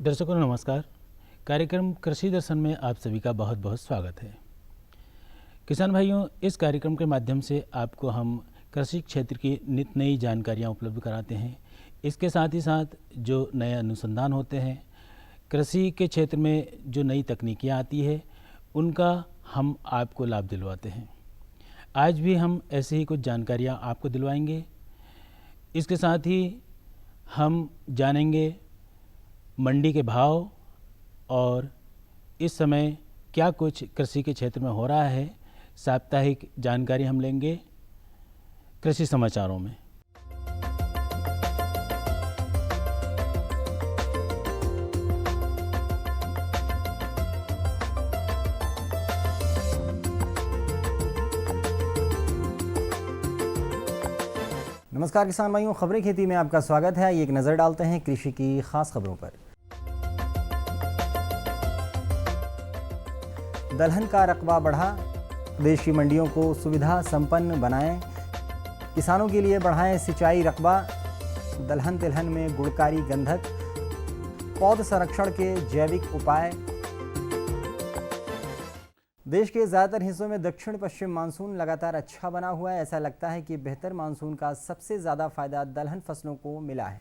दर्शकों नमस्कार। कार्यक्रम कृषि दर्शन में आप सभी का बहुत बहुत स्वागत है। किसान भाइयों, इस कार्यक्रम के माध्यम से आपको हम कृषि क्षेत्र की नित नई जानकारियाँ उपलब्ध कराते हैं। इसके साथ ही साथ जो नए अनुसंधान होते हैं, कृषि के क्षेत्र में जो नई तकनीकियाँ आती है, उनका हम आपको लाभ दिलवाते हैं। आज भी हम ऐसे ही कुछ जानकारियाँ आपको दिलवाएंगे। इसके साथ ही हम जानेंगे मंडी के भाव और इस समय क्या कुछ कृषि के क्षेत्र में हो रहा है। साप्ताहिक जानकारी हम लेंगे कृषि समाचारों में। नमस्कार किसान भाइयों, खबरें खेती में आपका स्वागत है। आइए एक नज़र डालते हैं कृषि की खास खबरों पर। दलहन का रकबा बढ़ा, प्रदेश की मंडियों को सुविधा संपन्न बनाएं। किसानों के लिए बढ़ाएं सिंचाई रकबा। दलहन तिलहन में गुणकारी गंधक, पौध संरक्षण के जैविक उपाय। देश के ज़्यादातर हिस्सों में दक्षिण पश्चिम मानसून लगातार अच्छा बना हुआ है। ऐसा लगता है कि बेहतर मानसून का सबसे ज़्यादा फायदा दलहन फसलों को मिला है।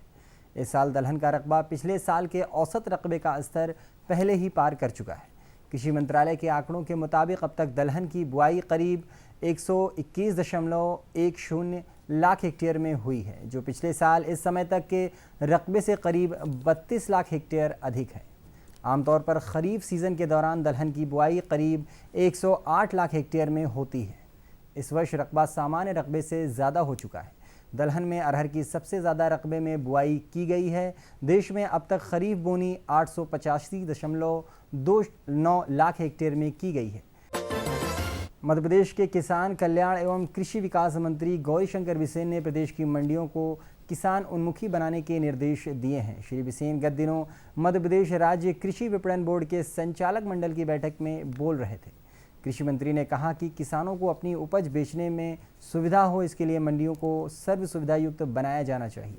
इस साल दलहन का रकबा पिछले साल के औसत रकबे का स्तर पहले ही पार कर चुका है। कृषि मंत्रालय के आंकड़ों के मुताबिक अब तक दलहन की बुआई करीब 121.10 लाख हेक्टेयर में हुई है, जो पिछले साल इस समय तक के रकबे से करीब 32 लाख हेक्टेयर अधिक है। आमतौर पर खरीफ सीज़न के दौरान दलहन की बुआई करीब 108 लाख हेक्टेयर में होती है। इस वर्ष रकबा सामान्य रकबे से ज़्यादा हो चुका है। दलहन में अरहर की सबसे ज़्यादा रकबे में बुआई की गई है। देश में अब तक खरीफ बोनी 885.29 लाख हेक्टेयर में की गई है। मध्य प्रदेश के किसान कल्याण एवं कृषि विकास मंत्री गौरीशंकर बिसेन ने प्रदेश की मंडियों को किसान उन्मुखी बनाने के निर्देश दिए हैं। श्री बिसेन गत दिनों मध्य प्रदेश राज्य कृषि विपणन बोर्ड के संचालक मंडल की बैठक में बोल रहे थे। कृषि मंत्री ने कहा कि किसानों को अपनी उपज बेचने में सुविधा हो, इसके लिए मंडियों को सर्व सुविधा युक्त बनाया जाना चाहिए।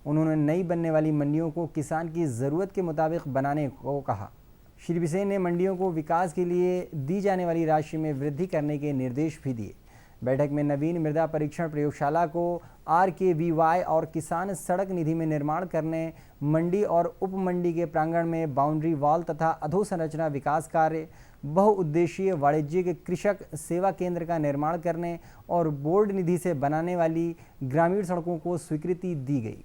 उन्होंने नई बनने वाली मंडियों को किसान की ज़रूरत के मुताबिक बनाने को कहा। श्री बिसेन ने मंडियों को विकास के लिए दी जाने वाली राशि में वृद्धि करने के निर्देश भी दिए। बैठक में नवीन मृदा परीक्षण प्रयोगशाला को RKVY और किसान सड़क निधि में निर्माण करने, मंडी और उप मंडी के प्रांगण में बाउंड्री वॉल तथा अधोसंरचना विकास कार्य, बहुउद्देशीय वाणिज्यिक कृषक सेवा केंद्र का निर्माण करने और बोर्ड निधि से बनाने वाली ग्रामीण सड़कों को स्वीकृति दी गई।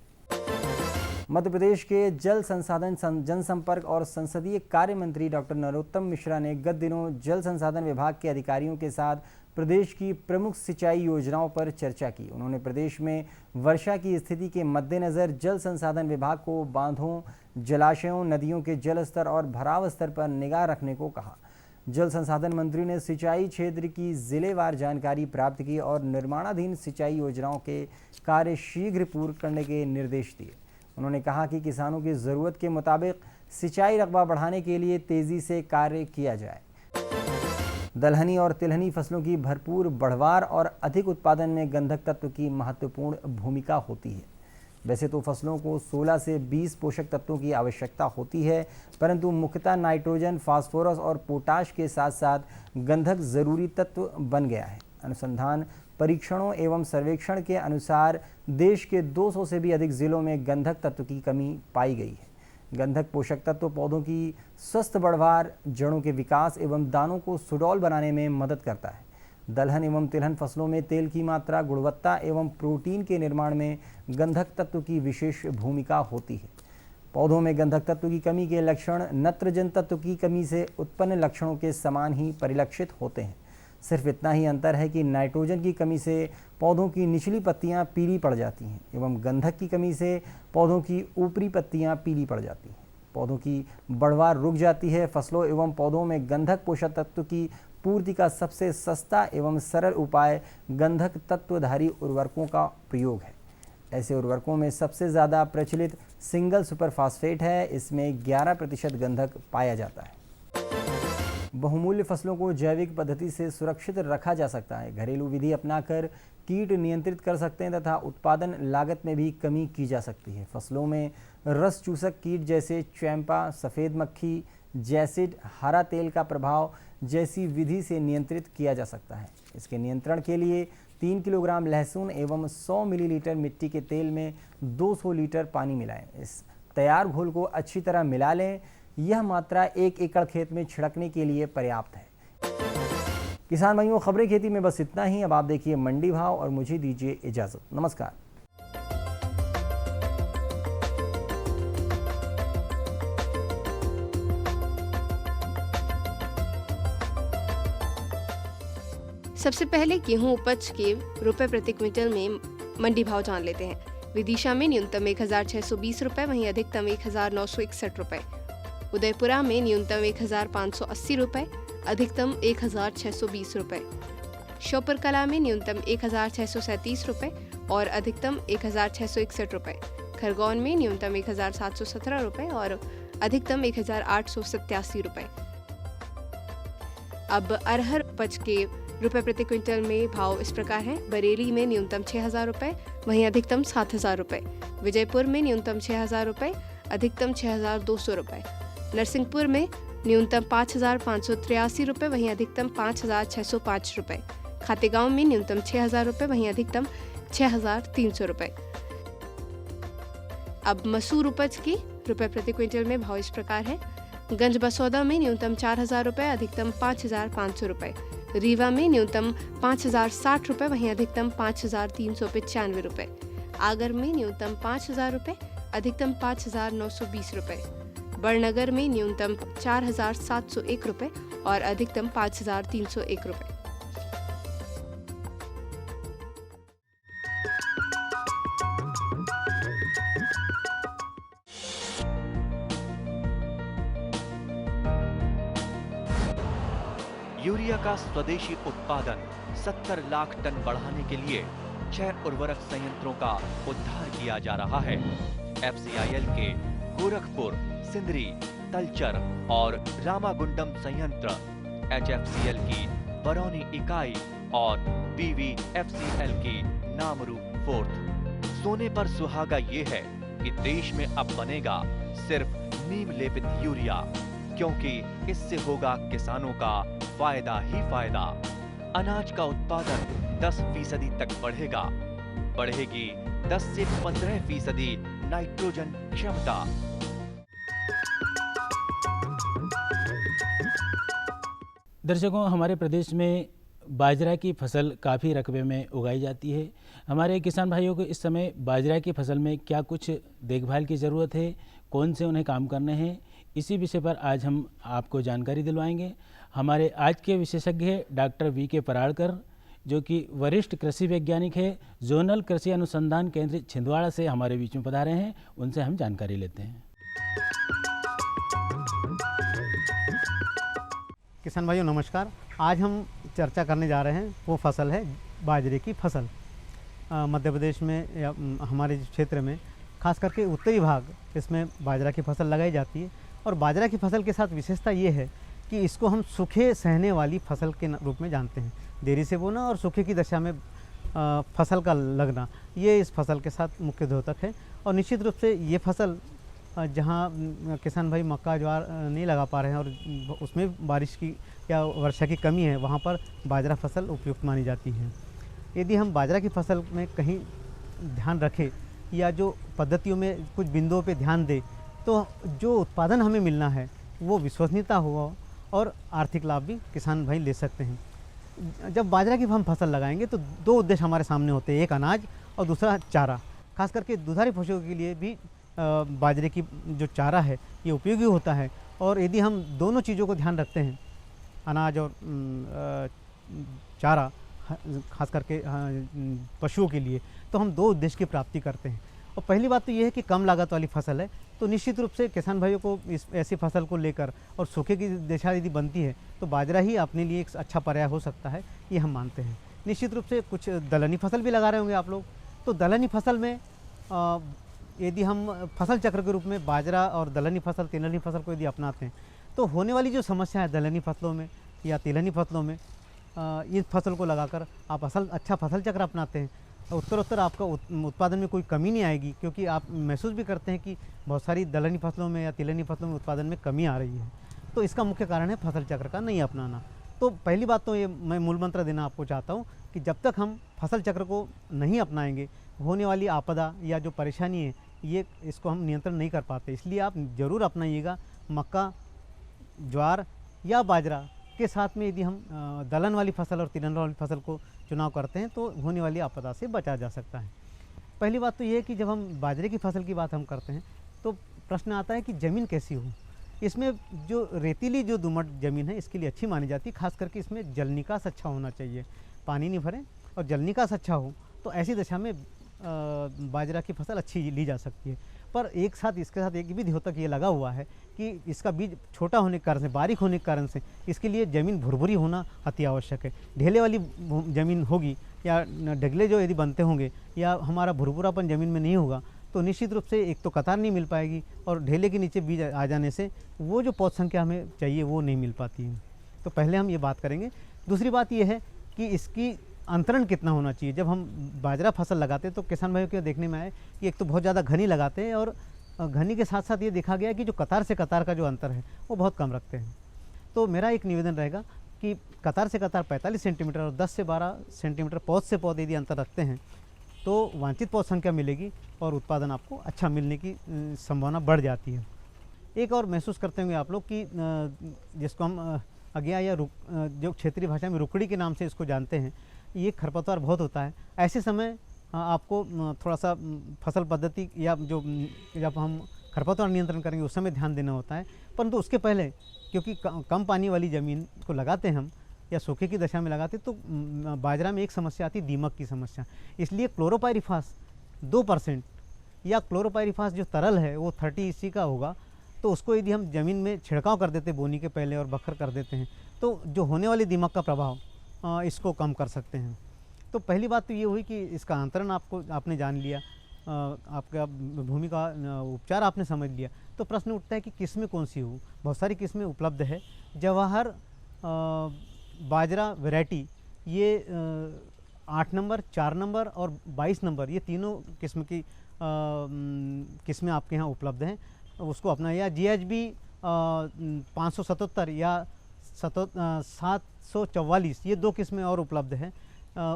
मध्य प्रदेश के जल संसाधन जनसंपर्क और संसदीय कार्य मंत्री डॉक्टर नरोत्तम मिश्रा ने गत दिनों जल संसाधन विभाग के अधिकारियों के साथ प्रदेश की प्रमुख सिंचाई योजनाओं पर चर्चा की। उन्होंने प्रदेश में वर्षा की स्थिति के मद्देनज़र जल संसाधन विभाग को बांधों, जलाशयों, नदियों के जल स्तर और भराव स्तर पर निगाह रखने को कहा। जल संसाधन मंत्री ने सिंचाई क्षेत्र की जिलेवार जानकारी प्राप्त की और निर्माणाधीन सिंचाई योजनाओं के कार्य शीघ्र पूर्ण करने के निर्देश दिए। उन्होंने कहा कि किसानों की ज़रूरत के मुताबिक सिंचाई रकबा बढ़ाने के लिए तेज़ी से कार्य किया जाए। दलहनी और तिलहनी फसलों की भरपूर बढ़वार और अधिक उत्पादन में गंधक तत्व की महत्वपूर्ण भूमिका होती है। वैसे तो फसलों को 16 से 20 पोषक तत्वों की आवश्यकता होती है, परंतु मुख्यतः नाइट्रोजन, फास्फोरस और पोटाश के साथ साथ गंधक ज़रूरी तत्व बन गया है। अनुसंधान, परीक्षणों एवं सर्वेक्षण के अनुसार देश के 200 से भी अधिक जिलों में गंधक तत्व की कमी पाई गई है। गंधक पोषक तत्व पौधों की स्वस्थ बढ़वार, जड़ों के विकास एवं दानों को सुडौल बनाने में मदद करता है। दलहन एवं तिलहन फसलों में तेल की मात्रा, गुणवत्ता एवं प्रोटीन के निर्माण में गंधक तत्व की विशेष भूमिका होती है। पौधों में गंधक तत्व की कमी के लक्षण नत्रजन तत्व की कमी से उत्पन्न लक्षणों के समान ही परिलक्षित होते हैं। सिर्फ इतना ही अंतर है कि नाइट्रोजन की कमी से पौधों की निचली पत्तियां पीली पड़ जाती हैं एवं गंधक की कमी से पौधों की ऊपरी पत्तियां पीली पड़ जाती हैं। पौधों की बढ़वार रुक जाती है। फसलों एवं पौधों में गंधक पोषक तत्व की पूर्ति का सबसे सस्ता एवं सरल उपाय गंधक तत्वधारी उर्वरकों का प्रयोग है। ऐसे उर्वरकों में सबसे ज़्यादा प्रचलित सिंगल सुपर फास्फेट है। इसमें 11% गंधक पाया जाता है। बहुमूल्य फसलों को जैविक पद्धति से सुरक्षित रखा जा सकता है। घरेलू विधि अपनाकर कीट नियंत्रित कर सकते हैं तथा उत्पादन लागत में भी कमी की जा सकती है। फसलों में रस चूसक कीट जैसे चैंपा, सफ़ेद मक्खी, जैसिड, हरा तेल का प्रभाव जैसी विधि से नियंत्रित किया जा सकता है। इसके नियंत्रण के लिए 3 किलोग्राम लहसुन एवं 100 मिलीलीटर मिट्टी के तेल में 200 लीटर पानी मिलाएं। इस तैयार घोल को अच्छी तरह मिला लें। यह मात्रा 1 एकड़ खेत में छिड़कने के लिए पर्याप्त है। किसान भाइयों, खबरें खेती में बस इतना ही। अब आप देखिए मंडी भाव और मुझे दीजिए इजाज़त। नमस्कार। सबसे पहले गेहूं उपज के रुपए प्रति क्विंटल में मंडी भाव जान लेते हैं। विदिशा में न्यूनतम 1,620 रुपए, वहीं अधिकतम 1,961 रुपए। उदयपुरा में न्यूनतम 1,580 रुपए, अधिकतम 1,620 रुपए। श्योपुरकला में न्यूनतम 1,637 रुपए और अधिकतम 1,661 रुपए। खरगोन में न्यूनतम 1,717 रुपए और अधिकतम 1,887 रुपए। अब अरहर उपज के रुपए प्रति क्विंटल में भाव इस प्रकार हैं। बरेली में न्यूनतम 6,000 रुपए, वहीं अधिकतम 7,000 रुपए। विजयपुर में न्यूनतम 6,000 रुपए, अधिकतम 6,200 रुपए। नरसिंहपुर में न्यूनतम 5,583 रुपए, वहीं अधिकतम 5,605 रुपए। खातेगांव में न्यूनतम 6,000 रुपए, वहीं अधिकतम 6,300 रुपए। अब मसूर उपज की रुपए प्रति क्विंटल में भाव इस प्रकार है। गंज बसौदा में न्यूनतम 4,000 रुपए, अधिकतम 5,500 रुपए। रीवा में न्यूनतम 5,060 रुपए, वहीं अधिकतम 5,395 रुपए। आगर में न्यूनतम 5,000 रुपए, अधिकतम 5,920 रुपए। बड़नगर में न्यूनतम 4,701 रुपए और अधिकतम 5,301 रुपए। यूरिया का स्वदेशी उत्पादन 70 लाख टन बढ़ाने के लिए 6 उर्वरक संयंत्रों का उद्धार किया जा रहा है। FCIL के गोरखपुर, सिंदरी, तलचर और रामागुंडम संयंत्र, HFCL की बरौनी इकाई और BVFCL की नामरू फोर्थ। सोने पर सुहागा ये है कि देश में अब बनेगा सिर्फ नीम लेपित यूरिया, क्योंकि इससे होगा किसानों का फायदा ही फायदा। अनाज का उत्पादन 10% तक बढ़ेगा। बढ़ेगी 10 से 15% नाइट्रोजन क्षमता। दर्शकों, हमारे प्रदेश में बाजरा की फसल काफ़ी रकबे में उगाई जाती है। हमारे किसान भाइयों को इस समय बाजरा की फसल में क्या कुछ देखभाल की ज़रूरत है, कौन से उन्हें काम करने हैं, इसी विषय पर आज हम आपको जानकारी दिलवाएंगे। हमारे आज के विशेषज्ञ हैं डॉक्टर VK पराड़कर, जो कि वरिष्ठ कृषि वैज्ञानिक है, जोनल कृषि अनुसंधान केंद्र छिंदवाड़ा से हमारे बीच में पधारे हैं। उनसे हम जानकारी लेते हैं। किसान भाइयों नमस्कार। आज हम चर्चा करने जा रहे हैं वो फसल है बाजरे की फसल। मध्य प्रदेश में या हमारे क्षेत्र में खास करके उत्तरी भाग इसमें बाजरा की फसल लगाई जाती है। और बाजरा की फसल के साथ विशेषता ये है कि इसको हम सूखे सहने वाली फसल के रूप में जानते हैं। देरी से बोना और सूखे की दशा में फसल का लगना, ये इस फसल के साथ मुख्य द्योतक है। और निश्चित रूप से ये फसल जहाँ किसान भाई मक्का ज्वार नहीं लगा पा रहे हैं और उसमें बारिश की या वर्षा की कमी है, वहाँ पर बाजरा फसल उपयुक्त मानी जाती है। यदि हम बाजरा की फसल में कहीं ध्यान रखें या जो पद्धतियों में कुछ बिंदुओं पे ध्यान दें, तो जो उत्पादन हमें मिलना है वो विश्वसनीयता होगा और आर्थिक लाभ भी किसान भाई ले सकते हैं। जब बाजरा की हम फसल लगाएंगे तो दो उद्देश्य हमारे सामने होते हैं, एक अनाज और दूसरा चारा। खास करके दुधारी पशुओं के लिए भी बाजरे की जो चारा है ये उपयोगी होता है। और यदि हम दोनों चीज़ों को ध्यान रखते हैं, अनाज और चारा, खास करके पशुओं के लिए, तो हम दो उद्देश्य की प्राप्ति करते हैं। और पहली बात तो ये है कि कम लागत वाली फसल है, तो निश्चित रूप से किसान भाइयों को इस ऐसी फसल को लेकर और सूखे की दशा यदि बनती है तो बाजरा ही अपने लिए एक अच्छा पर्याय हो सकता है, ये हम मानते हैं। निश्चित रूप से कुछ दलहनी फसल भी लगा रहे होंगे आप लोग, तो दलहनी फसल में यदि हम फसल चक्र के रूप में बाजरा और दलहनी फसल, तिलहनी फसल को यदि अपनाते हैं तो होने वाली जो समस्या है दलहनी फसलों में या तिलहनी फसलों में, इस फसल को लगाकर आप अच्छा फसल चक्र अपनाते हैं, उत्तरोत्तर आपका उत्पादन में कोई कमी नहीं आएगी, क्योंकि आप महसूस भी करते हैं कि बहुत सारी दलहनी फसलों में या तिलहनी फसलों में उत्पादन में कमी आ रही है। तो इसका मुख्य कारण है फसल चक्र का नहीं अपनाना। तो पहली बात तो ये मैं मूल मंत्र देना आपको चाहता हूँ कि जब तक हम फसल चक्र को नहीं अपनाएंगे, होने वाली आपदा या जो परेशानी है इसको हम नियंत्रण नहीं कर पाते। इसलिए आप ज़रूर अपनाइएगा। मक्का, ज्वार या बाजरा के साथ में यदि हम दलहन वाली फसल और तिलहन वाली फसल को चुनाव करते हैं तो होने वाली आपदा से बचा जा सकता है। पहली बात तो ये है कि जब हम बाजरे की फसल की बात हम करते हैं तो प्रश्न आता है कि ज़मीन कैसी हो। इसमें जो रेतीली जो दोमट ज़मीन है इसके लिए अच्छी मानी जाती है, खास करके इसमें जल निकास अच्छा होना चाहिए, पानी नहीं भरे और जल निकास अच्छा हो, तो ऐसी दशा में बाजरा की फसल अच्छी ली जा सकती है। पर एक साथ इसके साथ एक भी द्योतक ये लगा हुआ है कि इसका बीज छोटा होने के कारण से, बारीक होने के कारण से इसके लिए ज़मीन भुरभुरी होना अति आवश्यक है। ढेले वाली ज़मीन होगी या ढगले जो यदि बनते होंगे या हमारा भुरभुरापन ज़मीन में नहीं होगा तो निश्चित रूप से एक तो कतार नहीं मिल पाएगी और ढेले के नीचे बीज आ जाने से वो जो पौध संख्या हमें चाहिए वो नहीं मिल पाती है। तो पहले हम ये बात करेंगे। दूसरी बात ये है कि इसकी अंतरण कितना होना चाहिए। जब हम बाजरा फसल लगाते हैं तो किसान भाइयों के देखने में आए कि एक तो बहुत ज़्यादा घनी लगाते हैं और घनी के साथ साथ ये देखा गया कि जो कतार से कतार का जो अंतर है वो बहुत कम रखते हैं। तो मेरा एक निवेदन रहेगा कि कतार से कतार 45 सेंटीमीटर और 10 से 12 सेंटीमीटर पौध से पौध यदि अंतर रखते हैं तो वांछित पौध संख्या मिलेगी और उत्पादन आपको अच्छा मिलने की संभावना बढ़ जाती है। एक और महसूस करते होंगे आप लोग कि जिसको हम अज्ञा या जो क्षेत्रीय भाषा में रुकड़ी के नाम से इसको जानते हैं, ये खरपतवार बहुत होता है। ऐसे समय आपको थोड़ा सा फसल पद्धति या जो जब हम खरपतवार नियंत्रण करेंगे उस समय ध्यान देना होता है, परंतु उसके पहले क्योंकि कम पानी वाली ज़मीन को लगाते हैं हम या सूखे की दशा में लगाते तो बाजरा में एक समस्या आती है दीमक की समस्या। इसलिए क्लोरोपाइरिफास 2% या क्लोरोपाइरिफास जो तरल है वो 30 EC का होगा, तो उसको यदि हम ज़मीन में छिड़काव कर देते बोनी के पहले और बखर कर देते हैं तो जो होने वाली दीमक का प्रभाव इसको कम कर सकते हैं। तो पहली बात तो ये हुई कि इसका अंतरण आपने जान लिया, आपका भूमि का उपचार आपने समझ लिया। तो प्रश्न उठता है कि किस्में कौन सी हो। बहुत सारी किस्में उपलब्ध है। जवाहर बाजरा वैरायटी ये 8 नंबर, 4 नंबर और 22 नंबर ये तीनों किस्म की किस्में आपके यहाँ उपलब्ध हैं, उसको अपना। या GHB 577 या 744 ये 2 किस्में और उपलब्ध हैं,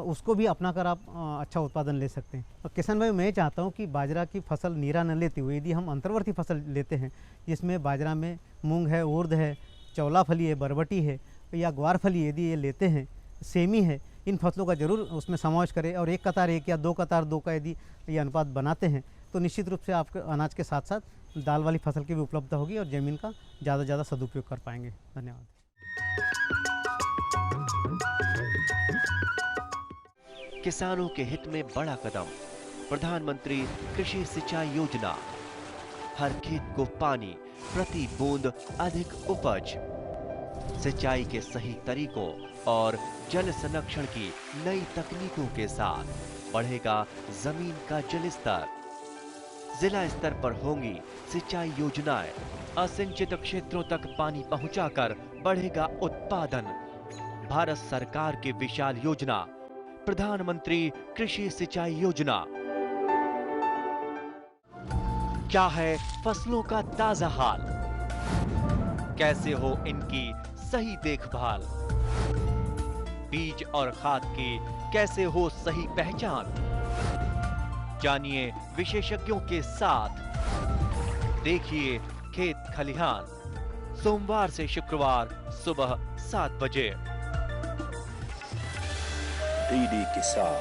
उसको भी अपनाकर आप अच्छा उत्पादन ले सकते हैं। और किसान भाई मैं चाहता हूँ कि बाजरा की फसल नीरा न लेते हुए यदि हम अंतर्वर्ती फसल लेते हैं जिसमें बाजरा में मूंग है, उर्द है, चौला फली है, बरबटी है या ग्वार फली यदि ये लेते हैं, सेमी है, इन फसलों का जरूर उसमें समावेश करें। और 1 कतार 1 या 2 कतार 2 का यदि ये अनुपात बनाते हैं तो निश्चित रूप से आपके अनाज के साथ साथ दाल वाली फसल की भी उपलब्धता होगी और ज़मीन का ज़्यादा से ज़्यादा सदुपयोग कर पाएंगे। धन्यवाद। किसानों के हित में बड़ा कदम, प्रधानमंत्री कृषि सिंचाई योजना। हर खेत को पानी, प्रति बूंद अधिक उपज। सिंचाई के सही तरीकों और जल संरक्षण की नई तकनीकों के साथ बढ़ेगा जमीन का जल स्तर। जिला स्तर पर होंगी सिंचाई योजनाएं। असिंचित क्षेत्रों तक पानी पहुंचाकर बढ़ेगा उत्पादन। भारत सरकार की विशाल योजना प्रधानमंत्री कृषि सिंचाई योजना। क्या है फसलों का ताजा हाल, कैसे हो इनकी सही देखभाल, बीज और खाद की कैसे हो सही पहचान। जानिए विशेषज्ञों के साथ, देखिए खेत खलिहान, सोमवार से शुक्रवार सुबह 7 बजे। डीडी किसान,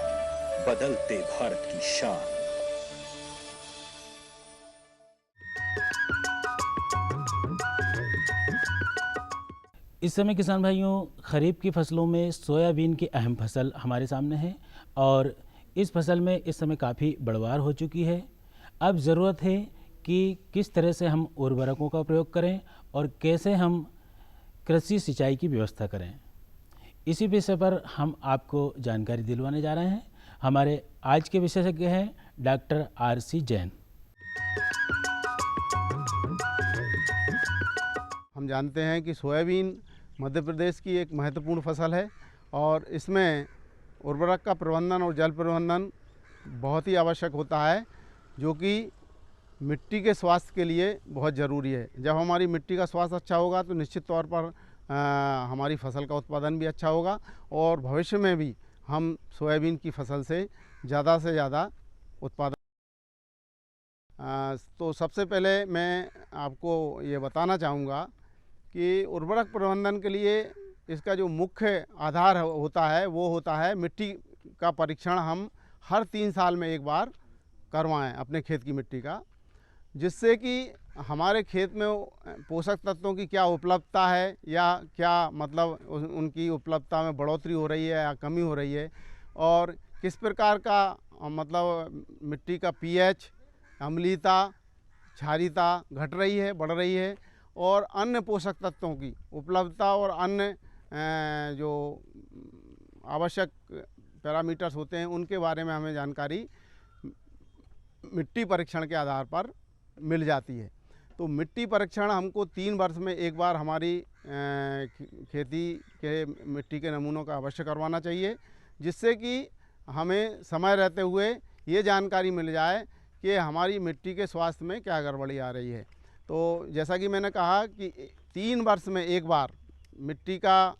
बदलते भारत की शान। इस समय किसान भाइयों खरीफ की फसलों में सोयाबीन की अहम फसल हमारे सामने है और इस फसल में इस समय काफ़ी बढ़वार हो चुकी है। अब ज़रूरत है कि किस तरह से हम उर्वरकों का प्रयोग करें और कैसे हम कृषि सिंचाई की व्यवस्था करें। इसी विषय पर हम आपको जानकारी दिलवाने जा रहे हैं। हमारे आज के विशेषज्ञ हैं डॉक्टर RC जैन। हम जानते हैं कि सोयाबीन मध्य प्रदेश की एक महत्वपूर्ण फसल है और इसमें उर्वरक का प्रबंधन और जल प्रबंधन बहुत ही आवश्यक होता है, जो कि मिट्टी के स्वास्थ्य के लिए बहुत ज़रूरी है। जब हमारी मिट्टी का स्वास्थ्य अच्छा होगा तो निश्चित तौर पर हमारी फसल का उत्पादन भी अच्छा होगा और भविष्य में भी हम सोयाबीन की फसल से ज़्यादा उत्पादन। तो सबसे पहले मैं आपको ये बताना चाहूँगा कि उर्वरक प्रबंधन के लिए इसका जो मुख्य आधार होता है वो होता है मिट्टी का परीक्षण। हम हर 3 साल में एक बार करवाएं अपने खेत की मिट्टी का, जिससे कि हमारे खेत में पोषक तत्वों की क्या उपलब्धता है या क्या मतलब उनकी उपलब्धता में बढ़ोतरी हो रही है या कमी हो रही है, और किस प्रकार का मतलब मिट्टी का पीएच, अम्लीयता, क्षारीयता घट रही है, बढ़ रही है, और अन्य पोषक तत्वों की उपलब्धता और अन्य जो आवश्यक पैरामीटर्स होते हैं उनके बारे में हमें जानकारी मिट्टी परीक्षण के आधार पर मिल जाती है। तो मिट्टी परीक्षण हमको 3 वर्ष में एक बार हमारी खेती के मिट्टी के नमूनों का अवश्य करवाना चाहिए, जिससे कि हमें समय रहते हुए ये जानकारी मिल जाए कि हमारी मिट्टी के स्वास्थ्य में क्या गड़बड़ी आ रही है। तो जैसा कि मैंने कहा कि 3 वर्ष में एक बार मिट्टी का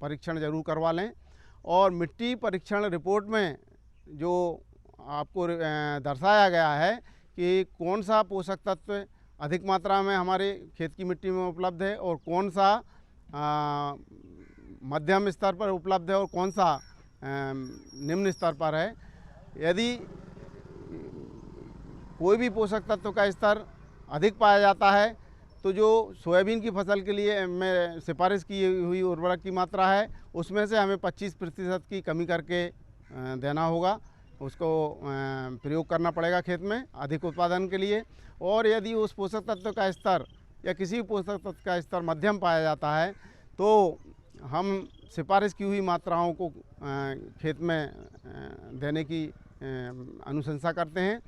परीक्षण ज़रूर करवा लें, और मिट्टी परीक्षण रिपोर्ट में जो आपको दर्शाया गया है कि कौन सा पोषक तत्व अधिक मात्रा में हमारे खेत की मिट्टी में उपलब्ध है और कौन सा मध्यम स्तर पर उपलब्ध है और कौन सा निम्न स्तर पर है। यदि कोई भी पोषक तत्व का स्तर अधिक पाया जाता है तो जो सोयाबीन की फसल के लिए में सिफारिश की हुई उर्वरक की मात्रा है उसमें से हमें 25% की कमी करके देना होगा, उसको प्रयोग करना पड़ेगा खेत में अधिक उत्पादन के लिए। और यदि उस पोषक तत्व का स्तर या किसी भी पोषक तत्व का स्तर मध्यम पाया जाता है तो हम सिफारिश की हुई मात्राओं को खेत में देने की अनुशंसा करते हैं।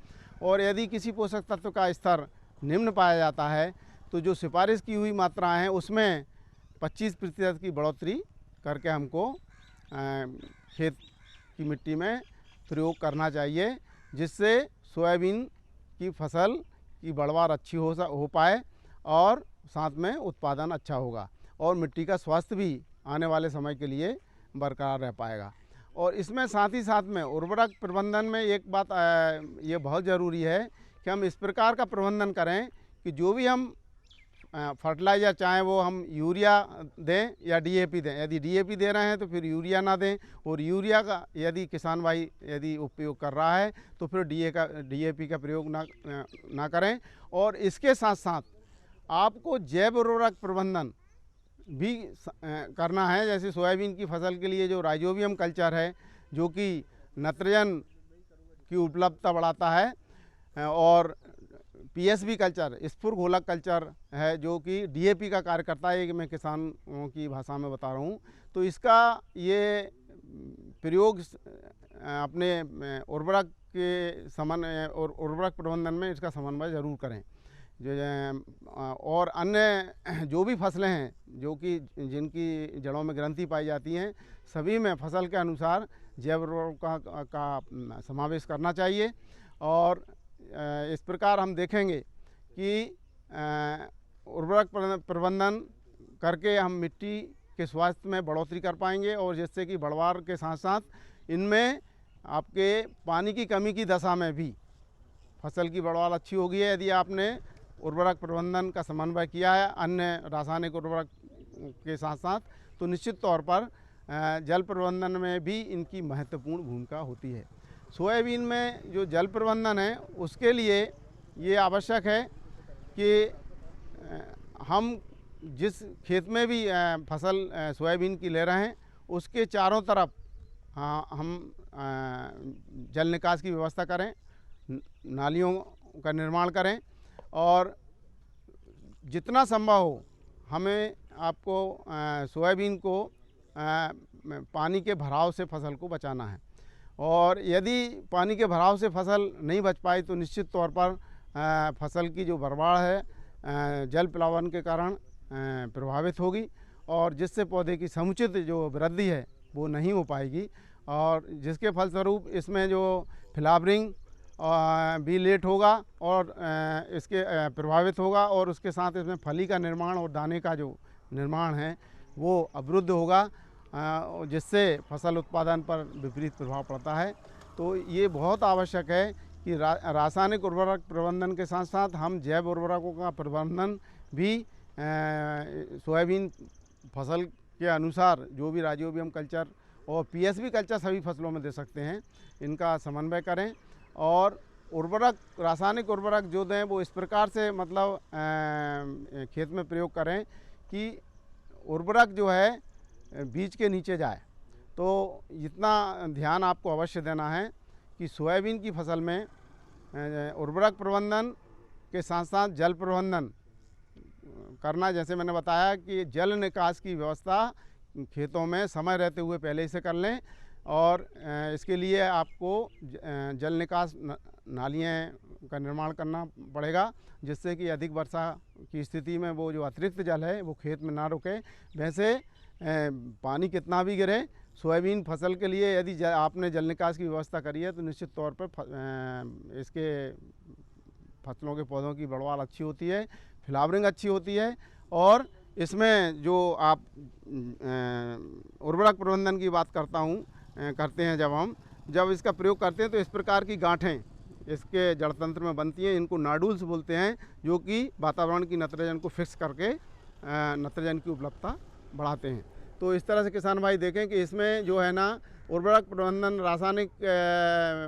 और यदि किसी पोषक तत्व का स्तर निम्न पाया जाता है तो जो सिफारिश की हुई मात्राएं हैं उसमें 25% की बढ़ोतरी करके हमको खेत की मिट्टी में प्रयोग करना चाहिए, जिससे सोयाबीन की फसल की बढ़वार अच्छी हो पाए और साथ में उत्पादन अच्छा होगा और मिट्टी का स्वास्थ्य भी आने वाले समय के लिए बरकरार रह पाएगा। और इसमें साथ ही साथ में उर्वरक प्रबंधन में एक बात ये बहुत ज़रूरी है कि हम इस प्रकार का प्रबंधन करें कि जो भी हम फर्टिलाइज़र चाहें वो हम यूरिया दें या डीएपी दें। यदि डीएपी दे रहे हैं तो फिर यूरिया ना दें, और यूरिया का यदि किसान भाई यदि उपयोग कर रहा है तो फिर डीएपी का प्रयोग ना करें। और इसके साथ साथ आपको जैव उर्वरक प्रबंधन भी करना है। जैसे सोयाबीन की फसल के लिए जो राइजोबियम कल्चर है जो कि नाइट्रोजन की उपलब्धता बढ़ाता है, और पीएसबी कल्चर स्फुर घोलक कल्चर है जो कि डीएपी का कार्य करता है, कि मैं किसानों की भाषा में बता रहा हूँ। तो इसका ये प्रयोग अपने उर्वरक के समन्वय और उर्वरक प्रबंधन में इसका समन्वय ज़रूर करें। और अन्य जो भी फसलें हैं जो कि जिनकी जड़ों में ग्रंथि पाई जाती हैं, सभी में फसल के अनुसार जैव उर्वरक का समावेश करना चाहिए। और इस प्रकार हम देखेंगे कि उर्वरक प्रबंधन करके हम मिट्टी के स्वास्थ्य में बढ़ोतरी कर पाएंगे, और जिससे कि बढ़वार के साथ साथ इनमें आपके पानी की कमी की दशा में भी फसल की बढ़वार अच्छी होगी है यदि आपने उर्वरक प्रबंधन का समन्वय किया है अन्य रासायनिक उर्वरक के साथ साथ। तो निश्चित तौर पर जल प्रबंधन में भी इनकी महत्वपूर्ण भूमिका होती है। सोयाबीन में जो जल प्रबंधन है उसके लिए ये आवश्यक है कि हम जिस खेत में भी फसल सोयाबीन की ले रहे हैं उसके चारों तरफ हम जल निकास की व्यवस्था करें, नालियों का निर्माण करें, और जितना संभव हो हमें आपको सोयाबीन को पानी के भराव से फसल को बचाना है। और यदि पानी के भराव से फसल नहीं बच पाई तो निश्चित तौर पर फसल की जो बर्बाद है जल प्लावन के कारण प्रभावित होगी, और जिससे पौधे की समुचित जो वृद्धि है वो नहीं हो पाएगी, और जिसके फलस्वरूप इसमें जो फ्लावरिंग भी लेट होगा और इसके प्रभावित होगा, और उसके साथ इसमें फली का निर्माण और दाने का जो निर्माण है वो अवरुद्ध होगा, जिससे फसल उत्पादन पर विपरीत प्रभाव पड़ता है। तो ये बहुत आवश्यक है कि रासायनिक उर्वरक प्रबंधन के साथ साथ हम जैव उर्वरकों का प्रबंधन भी सोयाबीन फसल के अनुसार जो भी राइजोबियम कल्चर और पीएसबी कल्चर सभी फसलों में दे सकते हैं, इनका समन्वय करें। और उर्वरक, रासायनिक उर्वरक जो दें वो इस प्रकार से मतलब खेत में प्रयोग करें कि उर्वरक जो है बीज के नीचे जाए। तो इतना ध्यान आपको अवश्य देना है कि सोयाबीन की फसल में उर्वरक प्रबंधन के साथ साथ जल प्रबंधन करना। जैसे मैंने बताया कि जल निकास की व्यवस्था खेतों में समय रहते हुए पहले से कर लें, और इसके लिए आपको जल निकास नालियाँ का निर्माण करना पड़ेगा, जिससे कि अधिक वर्षा की स्थिति में वो जो अतिरिक्त जल है वो खेत में ना रुके। वैसे पानी कितना भी गिरे, सोयाबीन फसल के लिए यदि आपने जल निकास की व्यवस्था करी है तो निश्चित तौर पर इसके फसलों के पौधों की बढ़वाल अच्छी होती है, फ्लावरिंग अच्छी होती है। और इसमें जो आप उर्वरक प्रबंधन की बात करते हैं, जब इसका प्रयोग करते हैं तो इस प्रकार की गांठें इसके जड़तंत्र में बनती हैं, इनको नाडुल्स बोलते हैं, जो कि वातावरण की नाइट्रोजन को फिक्स करके नाइट्रोजन की उपलब्धता बढ़ाते हैं। तो इस तरह से किसान भाई देखें कि इसमें जो है ना उर्वरक प्रबंधन, रासायनिक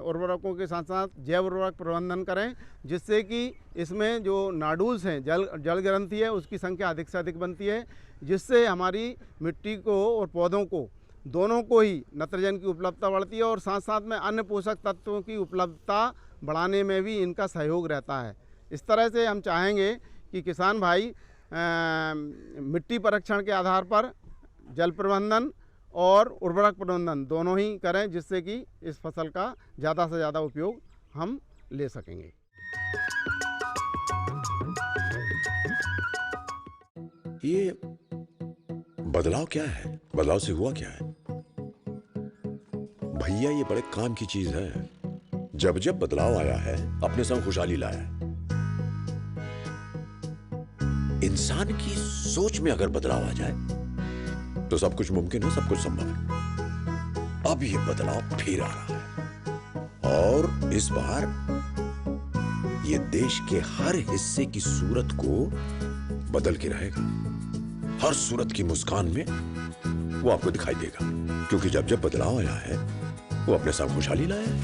उर्वरकों के साथ साथ जैव उर्वरक प्रबंधन करें, जिससे कि इसमें जो नाडुल्स हैं, जल ग्रंथि है, उसकी संख्या अधिक से अधिक बनती है, जिससे हमारी मिट्टी को और पौधों को दोनों को ही नाइट्रोजन की उपलब्धता बढ़ती है, और साथ साथ में अन्य पोषक तत्वों की उपलब्धता बढ़ाने में भी इनका सहयोग रहता है। इस तरह से हम चाहेंगे कि किसान भाई मिट्टी परीक्षण के आधार पर जल प्रबंधन और उर्वरक प्रबंधन दोनों ही करें, जिससे कि इस फसल का ज़्यादा से ज़्यादा उपयोग हम ले सकेंगे। ये बदलाव क्या है? बदलाव से हुआ क्या है? भैया ये बड़े काम की चीज है। जब जब बदलाव आया है अपने संग खुशहाली लाया है। इंसान की सोच में अगर बदलाव आ जाए तो सब कुछ मुमकिन है, सब कुछ संभव है। अब ये बदलाव फिर आ रहा है, और इस बार ये देश के हर हिस्से की सूरत को बदल के रहेगा। हर सूरत की मुस्कान में वो आपको दिखाई देगा, क्योंकि जब जब बदलाव आया है वो अपने साथ खुशहाली लाया है।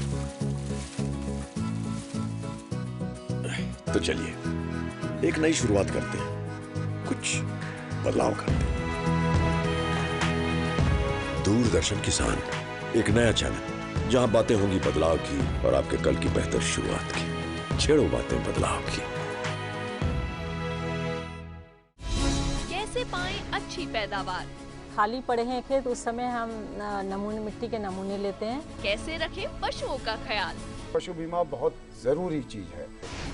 तो चलिए एक नई शुरुआत करते हैं, कुछ बदलाव करते हैं। दूरदर्शन किसान, एक नया चैनल जहां बातें होंगी बदलाव की और आपके कल की बेहतर शुरुआत की। छेड़ो बातें बदलाव की। कैसे पाएं अच्छी पैदावार? खाली पड़े हैं खेत, उस समय हम नमूने, मिट्टी के नमूने लेते हैं। कैसे रखें पशुओं का ख्याल? पशु बीमा बहुत जरूरी चीज है।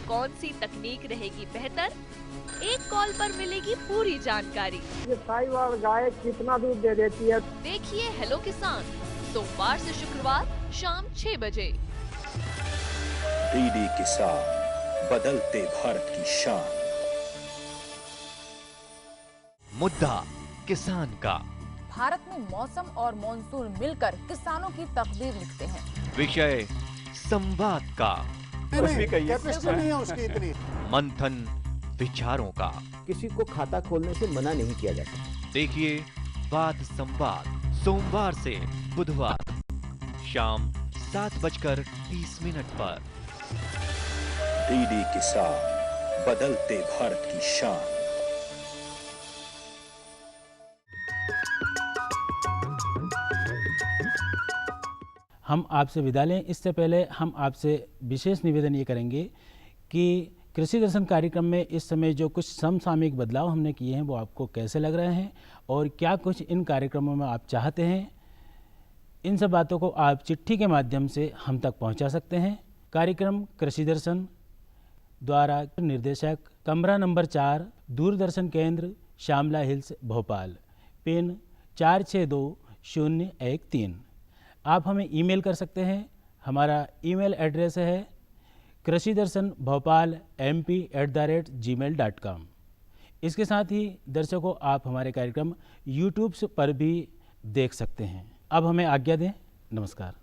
कौन सी तकनीक रहेगी बेहतर? एक कॉल पर मिलेगी पूरी जानकारी। ये साहिवाल गाय कितना दूध दे देती है? देखिए हेलो किसान, सोमवार से शुक्रवार शाम 6 बजे। डीडी किसान, बदलते भारत की शान। मुद्दा किसान का। भारत में मौसम और मॉनसून मिलकर किसानों की तकदीर लिखते हैं। विषय संवाद का। कैपेसिटी नहीं है उसकी इतनी। मंथन विचारों का। किसी को खाता खोलने से मना नहीं किया जाता। देखिए वाद संवाद सोमवार से बुधवार शाम 7:30 पर। डीडी किसान, बदलते भारत की शान। हम आपसे विदा लें, इससे पहले हम आपसे विशेष निवेदन ये करेंगे कि कृषि दर्शन कार्यक्रम में इस समय जो कुछ समसामयिक बदलाव हमने किए हैं वो आपको कैसे लग रहे हैं और क्या कुछ इन कार्यक्रमों में आप चाहते हैं। इन सब बातों को आप चिट्ठी के माध्यम से हम तक पहुंचा सकते हैं। कार्यक्रम कृषि दर्शन द्वारा निर्देशक कमरा नंबर 4 दूरदर्शन केंद्र श्यामला हिल्स भोपाल, पिन 462 013। आप हमें ईमेल कर सकते हैं। हमारा ईमेल एड्रेस है krashidarshanbhopal mp@gmail.com। इसके साथ ही दर्शकों, आप हमारे कार्यक्रम यूट्यूब पर भी देख सकते हैं। अब हमें आज्ञा दें। नमस्कार।